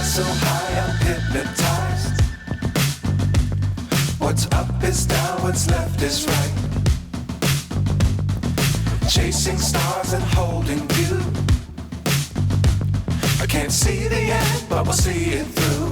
So high I'm hypnotized. What's up is down, what's left is right. Chasing stars and holding you. I can't see the end, but we'll see it through.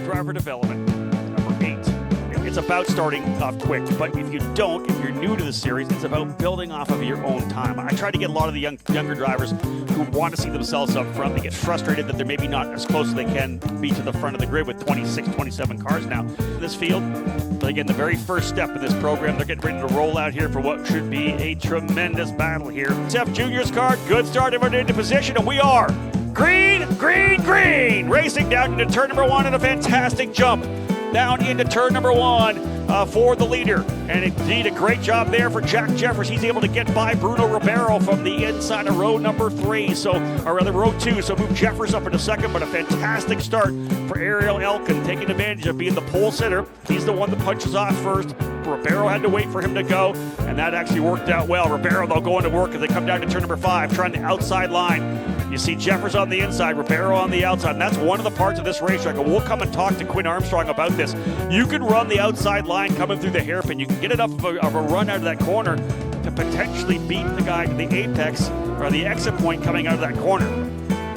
Driver Development, number 8. It's about starting off quick, but if you're new to the series, it's about building off of your own time. I try to get a lot of the younger drivers who want to see themselves up front. They get frustrated that they're maybe not as close as they can be to the front of the grid with 26, 27 cars now in this field. But again, the very first step in this program, they're getting ready to roll out here for what should be a tremendous battle here. USF Juniors car, good start, everyone into position, and we are green, green, green! Racing down into turn number 1 and a fantastic jump down into turn number 1 for the leader. And indeed a great job there for Jack Jeffers. He's able to get by Bruno Ribeiro from the inside of row number 3, or rather row 2, so move Jeffers up into second, but a fantastic start for Ariel Elkin, taking advantage of being the pole sitter. He's the one that punches off first. Ribeiro had to wait for him to go, and that actually worked out well. Ribeiro, they'll go into work as they come down to turn number 5, trying the outside line. You see Jeffers on the inside, Ribeiro on the outside, and that's one of the parts of this racetrack. And we'll come and talk to Quinn Armstrong about this. You can run the outside line coming through the hairpin. You can get enough of a run out of that corner to potentially beat the guy to the apex or the exit point coming out of that corner.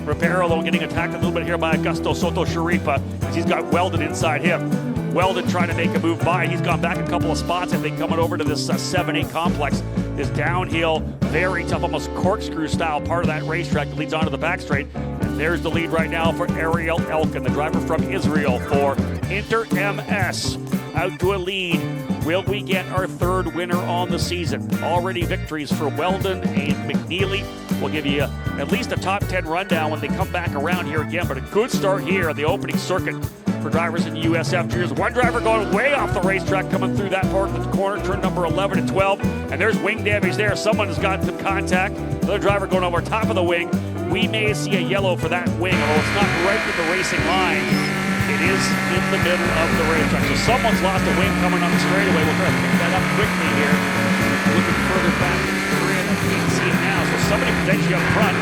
Ribeiro, though, getting attacked a little bit here by Augusto Soto Sharifa as he's got Weldon inside him. Weldon trying to make a move by. He's gone back a couple of spots, I think, coming over to this 7-8 complex. This downhill, very tough, almost corkscrew style part of that racetrack that leads onto the back straight. And there's the lead right now for Ariel Elkin, the driver from Israel for Inter MS out to a lead. Will we get our third winner on the season? Already victories for Weldon and McNeely. We'll give you at least a top 10 rundown when they come back around here again, but a good start here on the opening circuit for drivers in USF Juniors. One driver going way off the racetrack coming through that part of the corner, turn number 11 and 12, and there's wing damage there. Someone has got some contact. Another driver going over top of the wing. We may see a yellow for that wing, although it's not right to the racing line. It is in the middle of the racetrack. So someone's lost a wing coming on the straightaway. We'll try to pick that up quickly here. Looking further back in the grid. I can't see it now. So somebody potentially up front.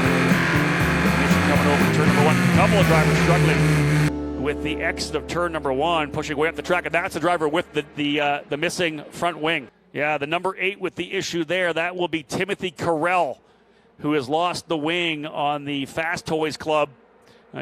Coming over to turn number 1. A couple of drivers struggling with the exit of turn number 1, pushing way up the track. And that's the driver with the missing front wing. Yeah, the number 8 with the issue there. That will be Timothy Carell, who has lost the wing on the Fast Toys Club.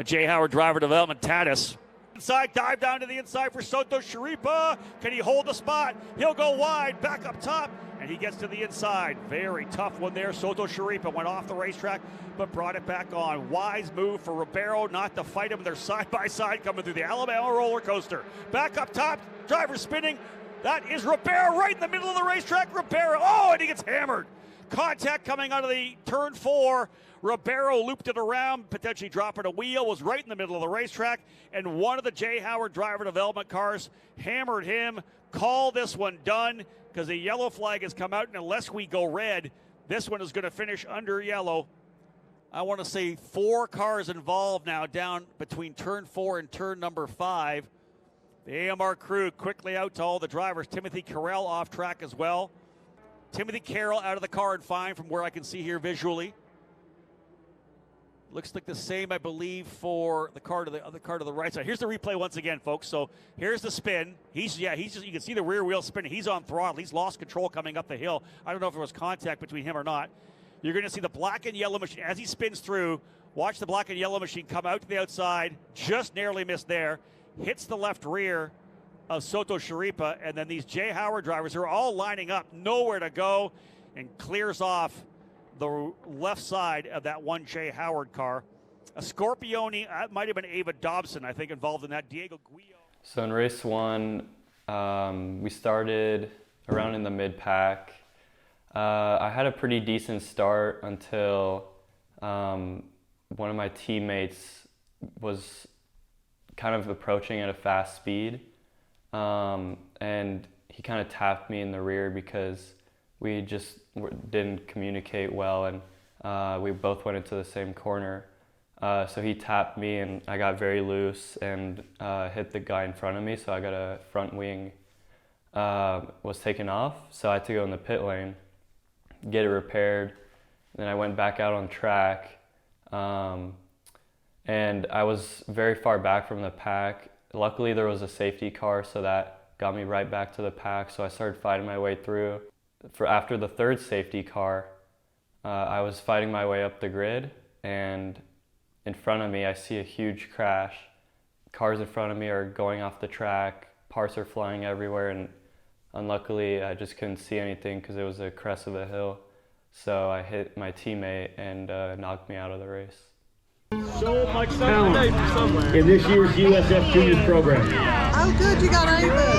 J. Howard Driver Development Tatis. Inside, dive down to the inside for Soto Sharipa. Can he hold the spot? He'll go wide, back up top, and he gets to the inside. Very tough one there. Soto Sharipa went off the racetrack, but brought it back on. Wise move for Ribeiro not to fight him. They're side by side coming through the Alabama roller coaster. Back up top, driver spinning. That is Ribeiro right in the middle of the racetrack. Ribeiro, and he gets hammered. Contact coming out of the turn 4. Ribeiro looped it around, potentially dropping a wheel, was right in the middle of the racetrack, and one of the J. Howard Driver Development cars hammered him. Call this one done, because the yellow flag has come out, and unless we go red, this one is going to finish under yellow. I want to say 4 cars involved now down between turn 4 and turn number 5. The AMR crew quickly out to all the drivers. Timothy Carell off track as well. Timothy Carroll out of the car and fine from where I can see here visually. Looks like the same, I believe, for the car to the other car to the right side. Here's the replay once again, folks. So here's the spin. He's just, you can see the rear wheel spinning. He's on throttle. He's lost control coming up the hill. I don't know if there was contact between him or not. You're going to see the black and yellow machine as he spins through. Watch the black and yellow machine come out to the outside. Just narrowly missed there. Hits the left rear of Soto Sharipa, and then these J. Howard drivers are all lining up, nowhere to go, and clears off the left side of that one J. Howard car. A Scorpione, might have been Ava Dobson, I think, involved in that. Diego Guillo. So in race 1, we started around in the mid-pack. I had a pretty decent start until one of my teammates was kind of approaching at a fast speed. And he kind of tapped me in the rear because we just didn't communicate well, and we both went into the same corner. So he tapped me, and I got very loose and hit the guy in front of me, so I got a front wing was taken off, so I had to go in the pit lane, get it repaired. Then I went back out on track, and I was very far back from the pack. Luckily, there was a safety car, so that got me right back to the pack, so I started fighting my way through. After the third safety car, I was fighting my way up the grid, and in front of me, I see a huge crash. Cars in front of me are going off the track, parts are flying everywhere, and unluckily, I just couldn't see anything because it was a crest of a hill. So I hit my teammate and knocked me out of the race. So much talent in this year's USF Juniors program. How good you got over?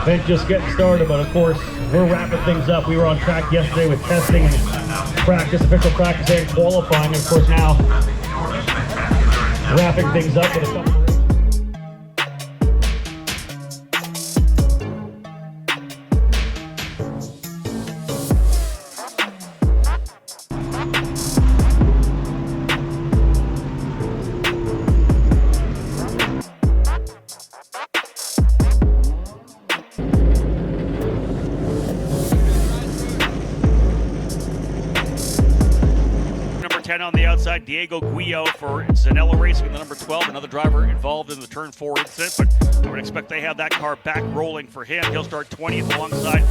They're just getting started, but of course, we're wrapping things up. We were on track yesterday with testing and practice, official practice and qualifying, and of course now wrapping things up with a couple of on the outside, Diego Guillo for Zanella Racing, the number 12, another driver involved in the turn 4 incident, but I would expect they have that car back rolling for him. He'll start 20th alongside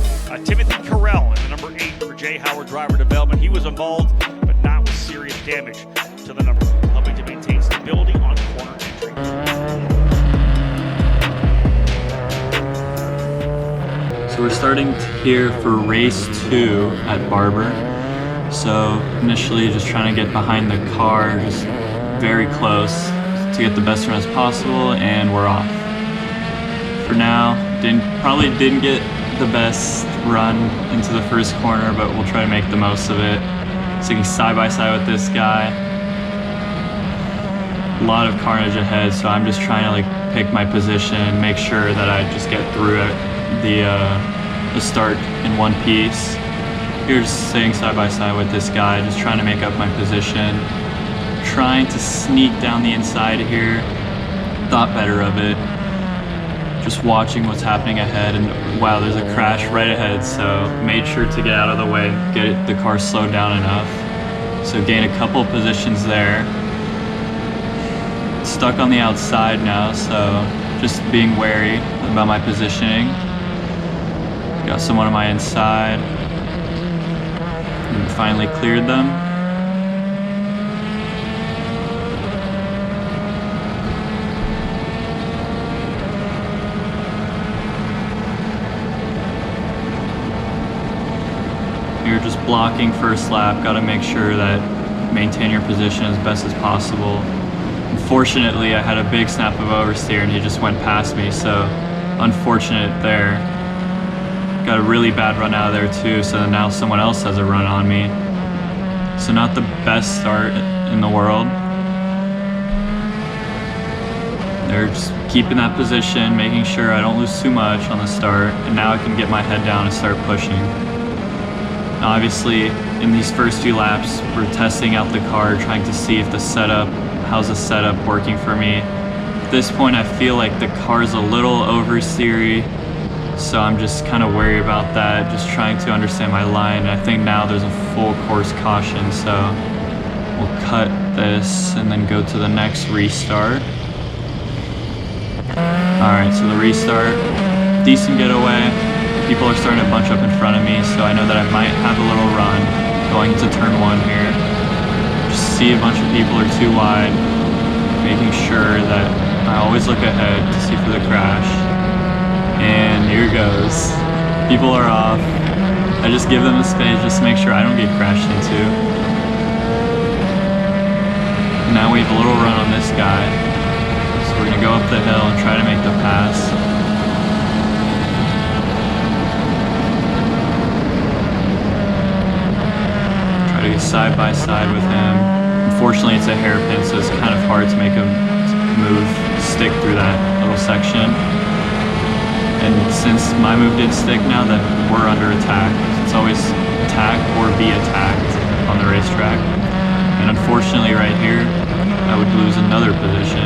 Timothy Carell in the number 8 for J. Howard Driver Development. He was involved, but not with serious damage to the number, helping to maintain stability on corner entry. So we're starting here for race 2 at Barber. So initially just trying to get behind the car, just very close, to get the best run as possible, and we're off. For now, probably didn't get the best run into the first corner, but we'll try to make the most of it. Sticking side by side with this guy. A lot of carnage ahead, so I'm just trying to like pick my position, make sure that I just get through it, the start in one piece. Here, just staying side by side with this guy, just trying to make up my position, trying to sneak down the inside here. Thought better of it. Just watching what's happening ahead, and wow, there's a crash right ahead, so made sure to get out of the way, get the car slowed down enough. So gain a couple positions there. Stuck on the outside now, so just being wary about my positioning. Got someone on my inside. And finally cleared them. You're just blocking first lap, got to make sure that maintain your position as best as possible. Unfortunately, I had a big snap of oversteer and he just went past me, so unfortunate there. Got a really bad run out of there too, so now someone else has a run on me. So not the best start in the world. They're just keeping that position, making sure I don't lose too much on the start, and now I can get my head down and start pushing. Now obviously, in these first few laps, we're testing out the car, trying to see if how's the setup working for me. At this point, I feel like the car's a little oversteery, so I'm just kind of wary about that, just trying to understand my line. And I think now there's a full course caution, so we'll cut this and then go to the next restart. Alright, so the restart, decent getaway. People are starting to bunch up in front of me, so I know that I might have a little run going into turn one here. Just see a bunch of people are too wide, making sure that I always look ahead to see for the crash. And here goes. People are off. I just give them a space just to make sure I don't get crashed into. Now we have a little run on this guy. So we're gonna go up the hill and try to make the pass. Side by side with him. Unfortunately, it's a hairpin, so it's kind of hard to make a move stick through that little section. And since my move didn't stick now, then we're under attack. It's always attack or be attacked on the racetrack. And unfortunately, right here, I would lose another position.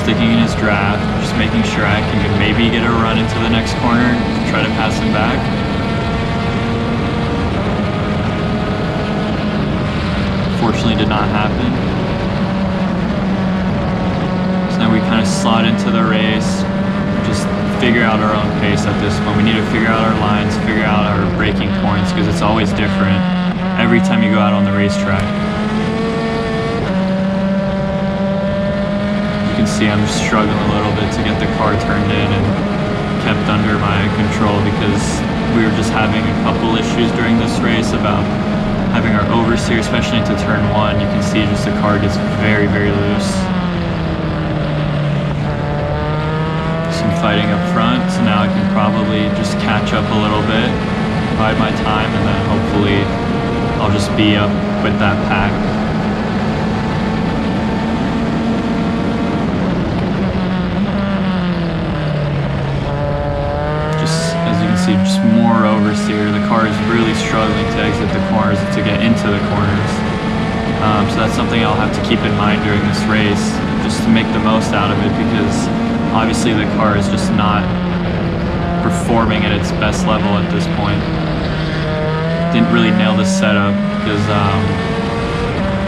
Sticking in his draft, just making sure I can maybe get a run into the next corner and try to pass him back. Fortunately, did not happen. So now we kind of slot into the race, just figure out our own pace at this point. We need to figure out our lines, figure out our braking points, because it's always different every time you go out on the racetrack. You can see I'm just struggling a little bit to get the car turned in and kept under my control, because we were just having a couple issues during this race about having our oversteer, especially into turn one. You can see just the car gets very, very loose. Some fighting up front, so now I can probably just catch up a little bit, bide my time, and then hopefully I'll just be up with that pack. Just more oversteer. The car is really struggling to exit the corners, to get into the corners. So that's something I'll have to keep in mind during this race, just to make the most out of it, because obviously the car is just not performing at its best level at this point. Didn't really nail the setup, because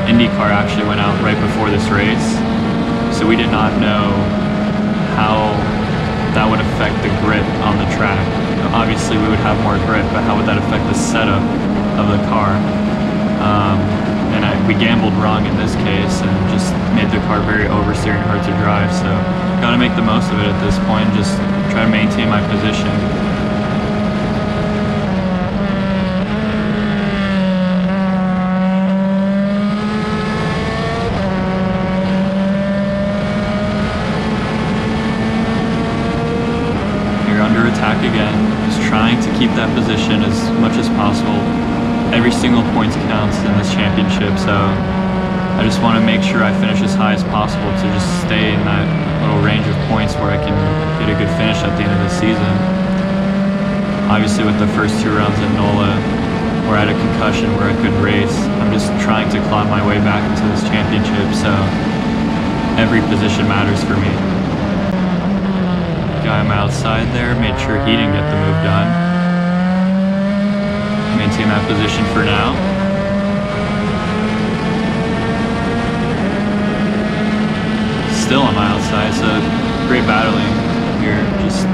INDYCAR actually went out right before this race, so we did not know how that would affect the grip on the track. Obviously we would have more grip, but how would that affect the setup of the car? And we gambled wrong in this case and just made the car very oversteer and hard to drive, so got to make the most of it at this point and just try to maintain my position. that position as much as possible. Every single point counts in this championship, so I just want to make sure I finish as high as possible to just stay in that little range of points where I can get a good finish at the end of the season. Obviously with the first 2 rounds at NOLA, where I had a concussion where I couldn't race, I'm just trying to claw my way back into this championship, so every position matters for me. Guy on my outside there made sure he didn't get the move done. Maintain that position for now. Still on my outside, so great battling here. Just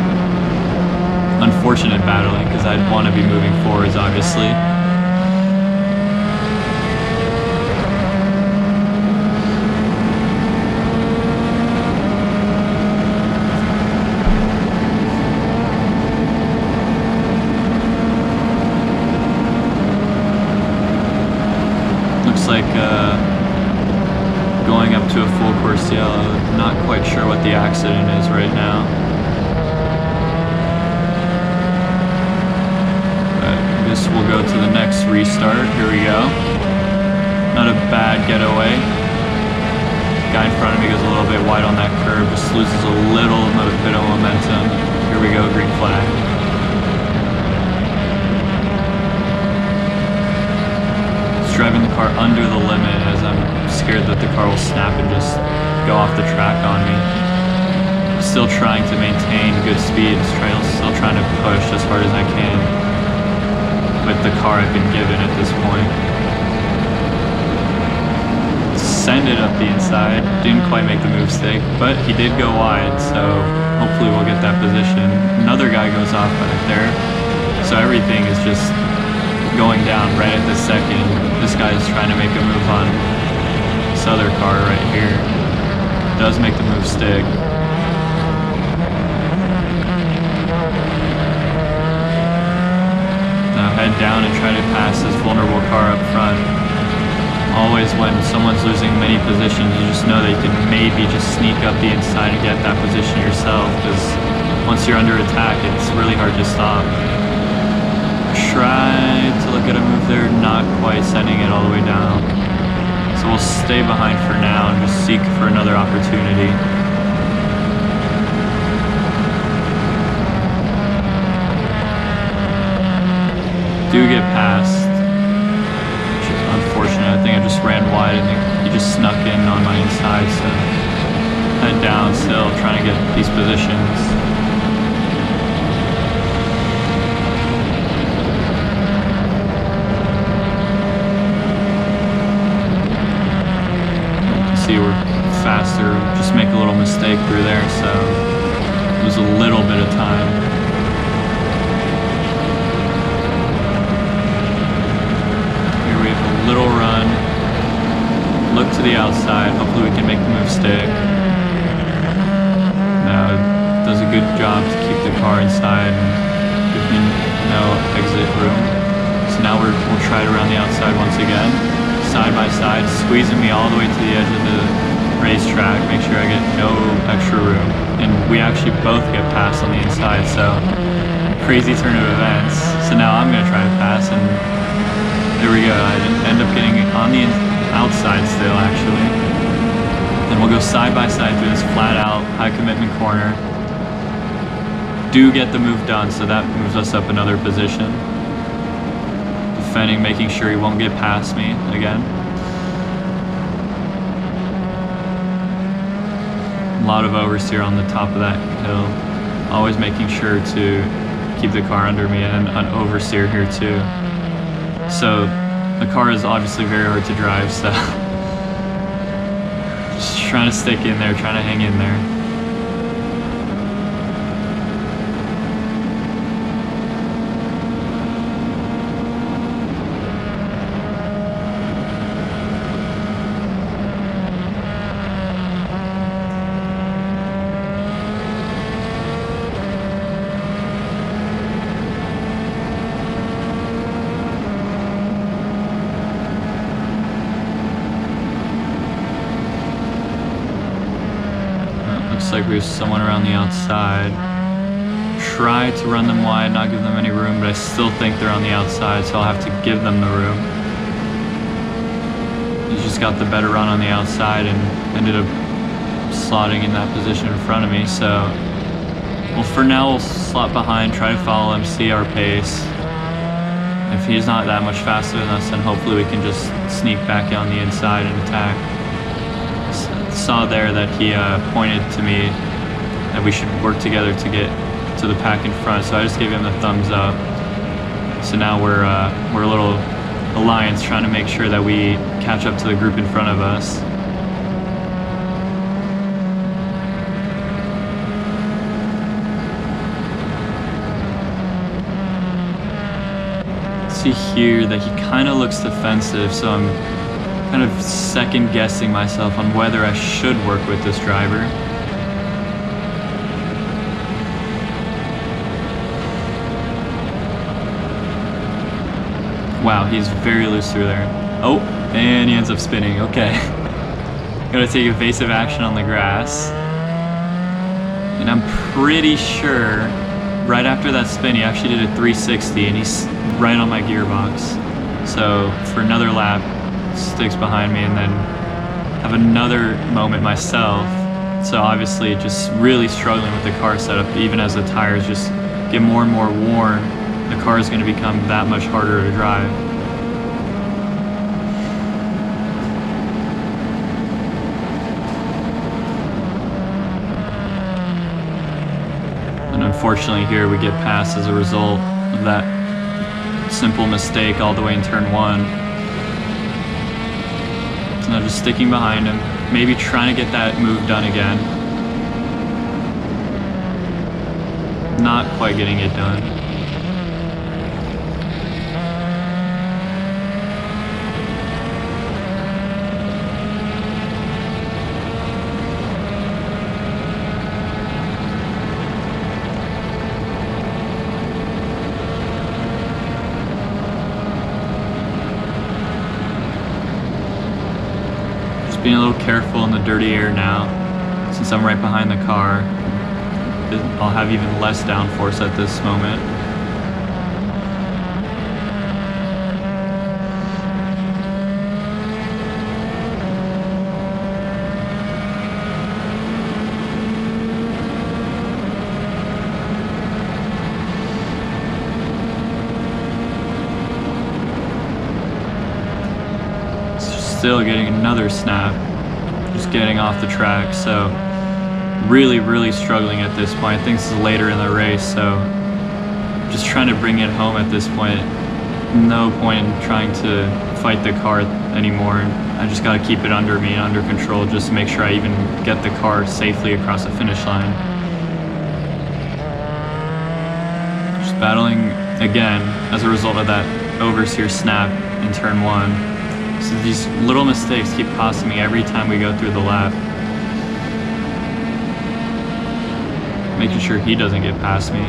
unfortunate battling because I'd want to be moving forwards, obviously. Looks like going up to a full course yellow. Not quite sure what the accident is right now. But I guess we'll go to the next restart. Here we go. Not a bad getaway. Guy in front of me goes a little bit wide on that curve, just loses a little bit of momentum. Here we go, green flag. Driving the car under the limit as I'm scared that the car will snap and just go off the track on me. Still trying to maintain good speed, still trying to push as hard as I can with the car I've been given at this point. Send it up the inside, didn't quite make the move stick, but he did go wide, so hopefully we'll get that position. Another guy goes off back there, so everything is just going down right at this second. This guy is trying to make a move on this other car right here. Does make the move stick. Now head down and try to pass this vulnerable car up front. Always when someone's losing many positions, you just know that you can maybe just sneak up the inside and get that position yourself, because once you're under attack, it's really hard to stop. Try to look at a move there, not quite sending it all the way down. So we'll stay behind for now and just seek for another opportunity. Do get past, which is unfortunate. I think I just ran wide and he just snuck in on my inside, so head down still, trying to get these positions. See, we're faster, just make a little mistake through there, so lose a little bit of time. Here we have a little run, look to the outside, hopefully we can make the move stick. Now, does a good job to keep the car inside and give me no exit room. So now we'll try it around the outside once again. Side by side, squeezing me all the way to the edge of the racetrack, make sure I get no extra room. And we actually both get past on the inside, so crazy turn of events. So now I'm gonna try to pass, and there we go. I end up getting on the outside still, actually. Then we'll go side by side through this flat out, high commitment corner. Do get the move done, so that moves us up another position. Defending, making sure he won't get past me again. A lot of oversteer on the top of that hill. Always making sure to keep the car under me, and an oversteer here too. So the car is obviously very hard to drive, so just trying to stick in there, trying to hang in there. Looks like we have someone around the outside. try to run them wide, not give them any room, but I still think they're on the outside, so I'll have to give them the room. He's just got the better run on the outside and ended up slotting in that position in front of me. So, well, for now we'll slot behind, try to follow him, see our pace. If he's not that much faster than us, then hopefully we can just sneak back on the inside and attack. Saw there that he pointed to me that we should work together to get to the pack in front, so I just gave him the thumbs up. So now we're a little alliance trying to make sure that we catch up to the group in front of us. See here that he kind of looks defensive, so I'm kind of second guessing myself on whether I should work with this driver. Wow, he's very loose through there. Oh, and he ends up spinning. Okay. Gotta take evasive action on the grass. And I'm pretty sure right after that spin, he actually did a 360 and he's right on my gearbox. So for another lap, sticks behind me and then have another moment myself. So obviously just really struggling with the car setup, even as the tires just get more and more worn, the car is going to become that much harder to drive. And unfortunately here we get passed as a result of that simple mistake all the way in turn 1. So now just sticking behind him, maybe trying to get that move done again. Not quite getting it done. Being a little careful in the dirty air now, since I'm right behind the car. I'll have even less downforce at this moment. Still getting another snap, just getting off the track, so really struggling at this point. I think this is later in the race, so just trying to bring it home at this point. No point in trying to fight the car anymore. I just got to keep it under me, under control, just to make sure I even get the car safely across the finish line. Just battling again as a result of that oversteer snap in turn 1. So these little mistakes keep costing me every time we go through the lap. Making sure he doesn't get past me.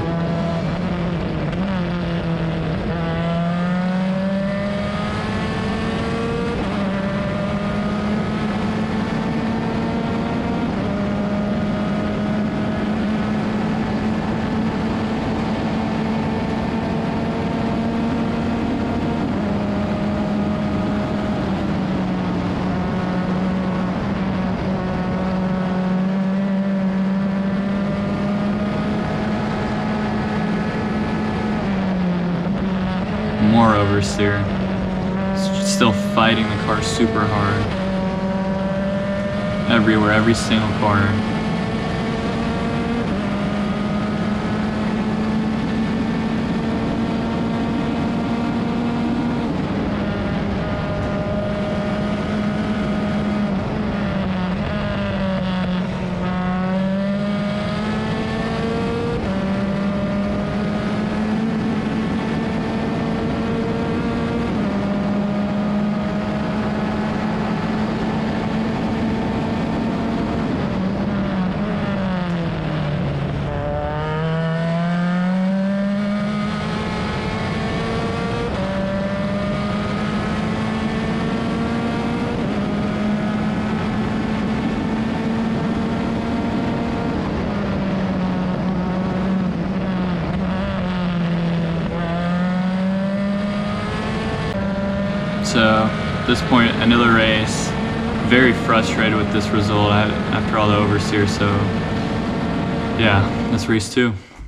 More oversteer. Still fighting the car super hard. Everywhere, every single corner. So at this point, end of the race, very frustrated with this result after all the oversteer. So yeah, that's race 2.